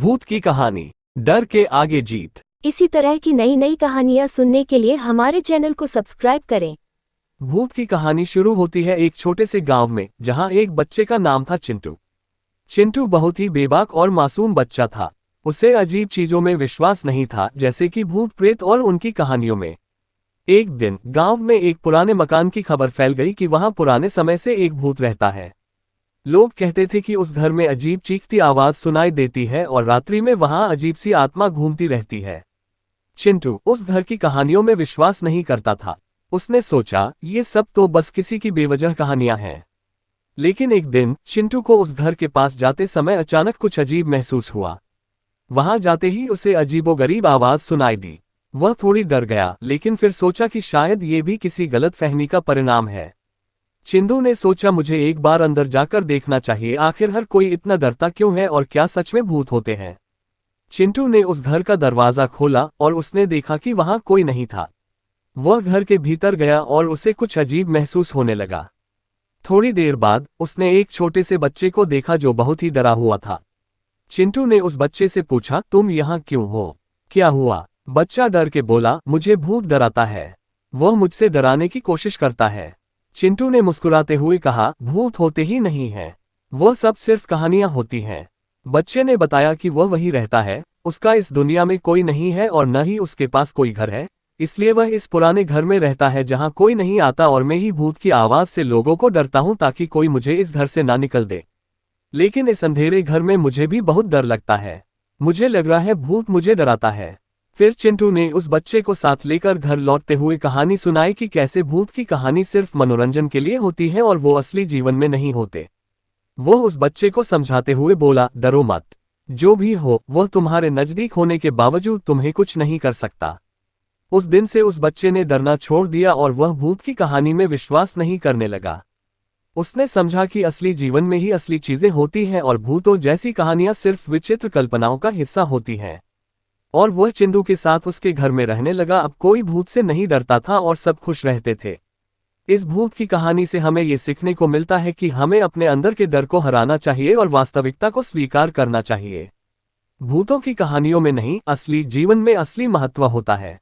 भूत की कहानी, डर के आगे जीत। इसी तरह की नई नई कहानियाँ सुनने के लिए हमारे चैनल को सब्सक्राइब करें। भूत की कहानी शुरू होती है एक छोटे से गांव में, जहां एक बच्चे का नाम था चिंटू। चिंटू बहुत ही बेबाक और मासूम बच्चा था। उसे अजीब चीजों में विश्वास नहीं था, जैसे कि भूत प्रेत और उनकी कहानियों में। एक दिन गांव में एक पुराने मकान की खबर फैल गई कि वहां पुराने समय से एक भूत रहता है। लोग कहते थे कि उस घर में अजीब चीखती आवाज सुनाई देती है और रात्रि में वहां अजीब सी आत्मा घूमती रहती है। चिंटू उस घर की कहानियों में विश्वास नहीं करता था। उसने सोचा, ये सब तो बस किसी की बेवजह कहानियां हैं। लेकिन एक दिन चिंटू को उस घर के पास जाते समय अचानक कुछ अजीब महसूस हुआ। वहां जाते ही उसे अजीबोगरीब आवाज सुनाई दी। वह थोड़ी डर गया, लेकिन फिर सोचा कि शायद ये भी किसी गलतफहमी का परिणाम है। चिंटू ने सोचा, मुझे एक बार अंदर जाकर देखना चाहिए, आखिर हर कोई इतना डरता क्यों है और क्या सच में भूत होते हैं। चिंटू ने उस घर का दरवाजा खोला और उसने देखा कि वहां कोई नहीं था। वह घर के भीतर गया और उसे कुछ अजीब महसूस होने लगा। थोड़ी देर बाद उसने एक छोटे से बच्चे को देखा जो बहुत ही डरा हुआ था। चिंटू ने उस बच्चे से पूछा, तुम यहाँ क्यों हो? क्या हुआ? बच्चा डर के बोला, मुझे भूत डराता है। वह मुझसे डराने की कोशिश करता है। चिंटू ने मुस्कुराते हुए कहा, भूत होते ही नहीं हैं। वह सब सिर्फ कहानियां होती हैं। बच्चे ने बताया कि वह वही रहता है, उसका इस दुनिया में कोई नहीं है और न ही उसके पास कोई घर है, इसलिए वह इस पुराने घर में रहता है जहां कोई नहीं आता और मैं ही भूत की आवाज से लोगों को डरता हूं ताकि कोई मुझे इस घर से ना निकल दे। लेकिन इस अंधेरे घर में मुझे भी बहुत डर लगता है। मुझे लग रहा है भूत मुझे डराता है। फिर चिंटू ने उस बच्चे को साथ लेकर घर लौटते हुए कहानी सुनाई कि कैसे भूत की कहानी सिर्फ मनोरंजन के लिए होती है और वो असली जीवन में नहीं होते। वो उस बच्चे को समझाते हुए बोला, डरो मत। जो भी हो वह तुम्हारे नजदीक होने के बावजूद तुम्हें कुछ नहीं कर सकता। उस दिन से उस बच्चे ने डरना छोड़ दिया और वह भूत की कहानी में विश्वास नहीं करने लगा। उसने समझा कि असली जीवन में ही असली चीजें होती हैं और भूतों जैसी कहानियां सिर्फ विचित्र कल्पनाओं का हिस्सा होती हैं। और वह चिंटू के साथ उसके घर में रहने लगा। अब कोई भूत से नहीं डरता था और सब खुश रहते थे। इस भूत की कहानी से हमें ये सीखने को मिलता है कि हमें अपने अंदर के डर को हराना चाहिए और वास्तविकता को स्वीकार करना चाहिए। भूतों की कहानियों में नहीं, असली जीवन में असली महत्व होता है।